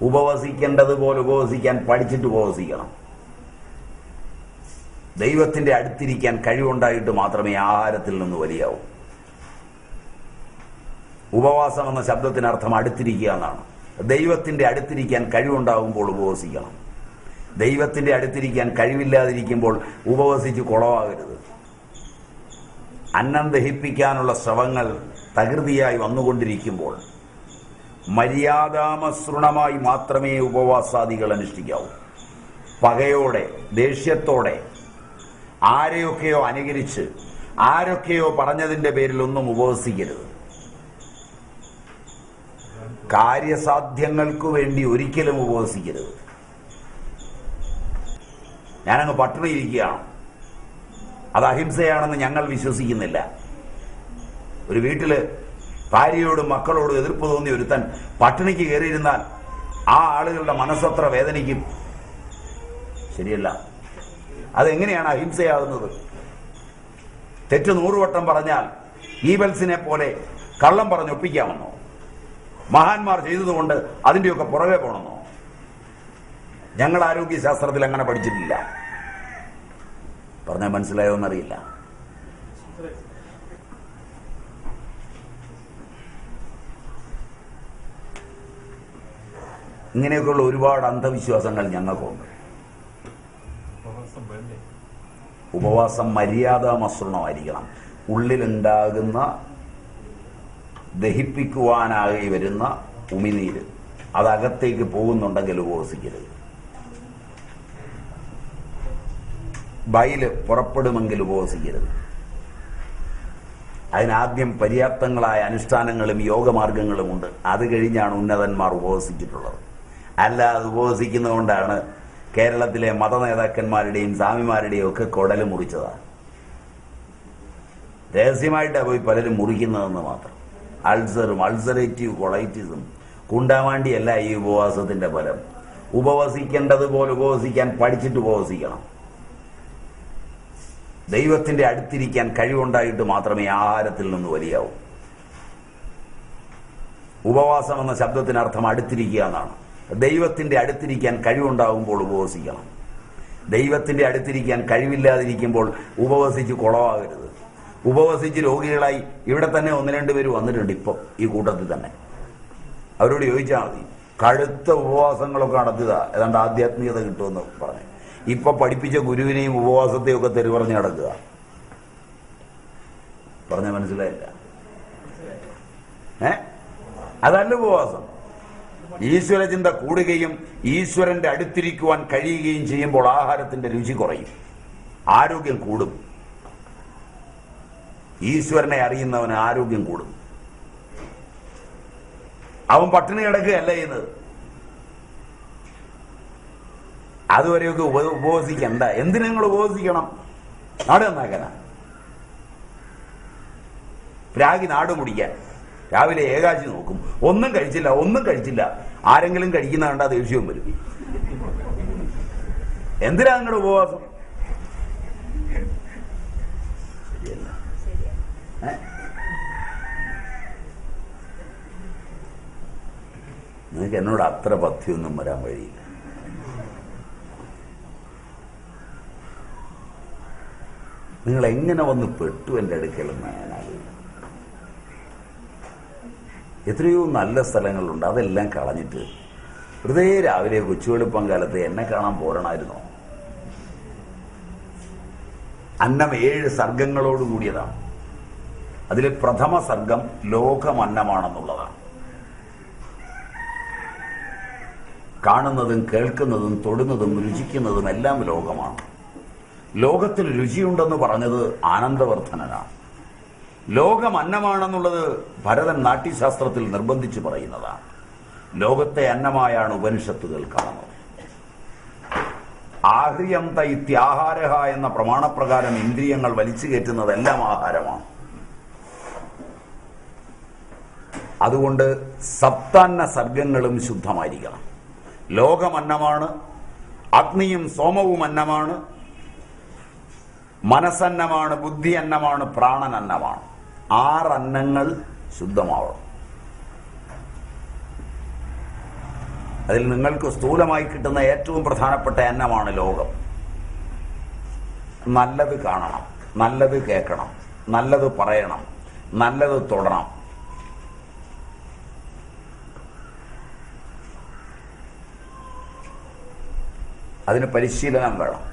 ഉപവസിക്കേണ്ടതുപോലെ ഉപവസിക്കാൻ പഠിച്ചിട്ട് ഉപവസിക്കണം. ദൈവത്തിന്റെ അടുത്തിരിക്കാൻ കഴിവുണ്ടായിട്ട് മാത്രമേ ആഹാരത്തിൽ നിന്ന് വലിയാവൂ. ഉപവാസം എന്ന ശബ്ദത്തിനർത്ഥം അടുത്തിരിക്കുക എന്നാണ്. ദൈവത്തിന്റെ അടുത്തിരിക്കാൻ കഴിവുണ്ടാകുമ്പോൾ ഉപവസിക്കണം. ദൈവത്തിന്റെ അടുത്തിരിക്കാൻ കഴിവില്ലാതിരിക്കുമ്പോൾ ഉപവസിച്ച് കുളവാകരുത്. അന്നം ദഹിപ്പിക്കാനുള്ള ശ്രമങ്ങൾ തകൃതിയായി വന്നുകൊണ്ടിരിക്കുമ്പോൾ മര്യാദാമസൃണമായി മാത്രമേ ഉപവാസാദികൾ അനുഷ്ഠിക്കാവൂ. പകയോടെ, ദേഷ്യത്തോടെ, ആരെയൊക്കെയോ അനുകരിച്ച്, ആരൊക്കെയോ പറഞ്ഞതിൻ്റെ പേരിലൊന്നും ഉപവസിക്കരുത്. കാര്യസാധ്യങ്ങൾക്കു വേണ്ടി ഒരിക്കലും ഉപവസിക്കരുത്. ഞാനങ്ങ് പട്ടിണിയിരിക്കുകയാണ്, അത് അഹിംസയാണെന്ന് ഞങ്ങൾ വിശ്വസിക്കുന്നില്ല. ഒരു വീട്ടില് ഭാര്യയോടും മക്കളോടും എതിർപ്പ് തോന്നി ഒരുത്തൻ പട്ടിണിക്ക് കയറിയിരുന്നാൽ ആ ആളുകളുടെ മനസ്സത്ര വേദനിക്കും. ശരിയല്ല. അതെങ്ങനെയാണ് അഹിംസയാകുന്നത്? തെറ്റ് 100 വട്ടം പറഞ്ഞാൽ ഈബൽസിനെ പോലെ കള്ളം പറഞ്ഞൊപ്പിക്കാമെന്നോ? മഹാന്മാർ ചെയ്തതുകൊണ്ട് അതിൻ്റെയൊക്കെ പുറകെ പോകണമെന്നോ? ഞങ്ങൾ ആരോഗ്യശാസ്ത്രത്തിൽ അങ്ങനെ പഠിച്ചിട്ടില്ല. പറഞ്ഞാൽ മനസ്സിലായോ എന്നറിയില്ല. ഇങ്ങനെയൊക്കെയുള്ള ഒരുപാട് അന്ധവിശ്വാസങ്ങൾ ഞങ്ങൾക്കുണ്ട്. ഉപവാസം മര്യാദാമസൃണമായിരിക്കണം. ഉള്ളിലുണ്ടാകുന്ന ദഹിപ്പിക്കുവാനായി വരുന്ന ഉമിനീര് അതകത്തേക്ക് പോകുന്നുണ്ടെങ്കിൽ ഉപവസിക്കരുത്. ബൈല് പുറപ്പെടുമെങ്കിൽ ഉപവസിക്കരുത്. അതിനാദ്യം പര്യാപ്തങ്ങളായ അനുഷ്ഠാനങ്ങളും യോഗമാർഗങ്ങളുമുണ്ട്. അത് കഴിഞ്ഞാണ് ഉന്നതന്മാർ ഉപവസിച്ചിട്ടുള്ളത്. അല്ലാതെ ഉപവസിക്കുന്നതുകൊണ്ടാണ് കേരളത്തിലെ മതനേതാക്കന്മാരുടെയും സ്വാമിമാരുടെയും ഒക്കെ കുടല് മുറിച്ചതാണ്. രഹസ്യമായിട്ടാണ് പോയി പലരും മുറിക്കുന്നതെന്ന് മാത്രം. അൾസറും അൾസറേറ്റീവ് കൊളൈറ്റിസും കുണ്ടാമാണ്ടിയല്ല ഈ ഉപവാസത്തിന്റെ ഫലം. ഉപവസിക്കേണ്ടതുപോലെ ഉപവസിക്കാൻ പഠിച്ചിട്ട് ഉപവസിക്കണം. ദൈവത്തിന്റെ അടുത്തിരിക്കാൻ കഴിവുണ്ടായിട്ട് മാത്രമേ ആഹാരത്തിൽ നിന്ന് വലിയാവൂ. ഉപവാസം എന്ന ശബ്ദത്തിനർത്ഥം അടുത്തിരിക്കുക എന്നാണ്. ദൈവത്തിന്റെ അടുത്തിരിക്കാൻ കഴിവുണ്ടാകുമ്പോൾ ഉപവസിക്കണം. ദൈവത്തിന്റെ അടുത്തിരിക്കാൻ കഴിവില്ലാതിരിക്കുമ്പോൾ ഉപവസിച്ച് കുളവാകരുത്. ഉപവസിച്ച് രോഗികളായി ഇവിടെ തന്നെ 1-2 പേര് വന്നിട്ടുണ്ട്. ഇപ്പം ഈ കൂട്ടത്തിൽ തന്നെ അവരോട് ചോദിച്ചാൽ മതി. കടുത്ത ഉപവാസങ്ങളൊക്കെ നടത്തുക, ഏതാണ്ട് ആധ്യാത്മികത കിട്ടുമെന്ന് പറഞ്ഞു. ഇപ്പൊ പഠിപ്പിച്ച ഗുരുവിനെയും ഉപവാസത്തെയും ഒക്കെ തെറി പറഞ്ഞ് നടക്കുക. പറഞ്ഞ മനസ്സിലായില്ല? അതല്ല ഉപവാസം. ഈശ്വരചിന്ത കൂടുകയും ഈശ്വരന്റെ അടുത്തിരിക്കുവാൻ കഴിയുകയും ചെയ്യുമ്പോൾ ആഹാരത്തിന്റെ രുചി കുറയും, ആരോഗ്യം കൂടും. ഈശ്വരനെ അറിയുന്നവന് ആരോഗ്യം കൂടും. അവൻ പട്ടിണി കിടക്കുകയല്ല ചെയ്യുന്നത്. അതുവരെയൊക്കെ ഉപവസിക്കണ്ട. എന്തിനു നിങ്ങൾ ഉപവസിക്കണം? നാട് നന്നാക്കാനാ? പ്രാഗി നാട് മുടിക്കാൻ. രാവിലെ ഏകാശി നോക്കും, ഒന്നും കഴിച്ചില്ല. ആരെങ്കിലും കഴിക്കുന്ന കണ്ടാ ദേഷ്യവും വരും. എന്തിനാ നിങ്ങളുടെ ഉപവാസം? ശരിയല്ല. നിങ്ങൾക്ക് എന്നോട് അത്ര പഥ്യമൊന്നും വരാൻ കഴിയില്ല. നിങ്ങൾ എങ്ങനെ വന്ന് പെട്ടു എൻ്റെ അടുക്കലെന്ന് ഞാൻ ആലോചിക്കും. എത്രയോ നല്ല സ്ഥലങ്ങളുണ്ട്, അതെല്ലാം കളഞ്ഞിട്ട് വെറുതെ രാവിലെ കൊച്ചുവെളുപ്പം കാലത്ത് എന്നെ കാണാൻ പോരണമായിരുന്നോ? അന്നം 7 സർഗങ്ങളോട് കൂടിയതാണ്. അതിലെ പ്രഥമ സർഗം ലോകമന്നമാണെന്നുള്ളതാണ്. കാണുന്നതും കേൾക്കുന്നതും തൊടുന്നതും രുചിക്കുന്നതും എല്ലാം ലോകമാണ്. ലോകത്തിൽ രുചിയുണ്ടെന്ന് പറഞ്ഞത് ആനന്ദവർദ്ധനനാണ്. ലോകം അന്നമാണെന്നുള്ളത് ഭരതൻ നാട്യശാസ്ത്രത്തിൽ നിർബന്ധിച്ച് പറയുന്നതാണ്. ലോകത്തെ അന്നമായാണ് ഉപനിഷത്തുകൾ കാണുന്നത്. ആഹ്രിയന്ത ഇത്യാഹാരഹ എന്ന പ്രമാണപ്രകാരം ഇന്ദ്രിയങ്ങൾ വലിച്ചു കയറ്റുന്നതെല്ലാം ആഹാരമാണ്. അതുകൊണ്ട് സപ്താന്ന സർഗങ്ങളും ശുദ്ധമായിരിക്കണം. ലോകം അന്നമാണ്, അഗ്നിയും സോമവും അന്നമാണ്, മനസ്സന്നമാണ്, ബുദ്ധി അന്നമാണ്, പ്രാണൻ അന്നമാണ്. 6 അന്നങ്ങൾ ശുദ്ധമാവണം. അതിൽ നിങ്ങൾക്ക് സ്ഥൂലമായി കിട്ടുന്ന ഏറ്റവും പ്രധാനപ്പെട്ട അന്നമാണ് ലോകം. നല്ലത് കാണണം, നല്ലത് കേൾക്കണം, നല്ലത് പറയണം, നല്ലത് തൊടണം. അതിന് പരിശീലനം വേണം.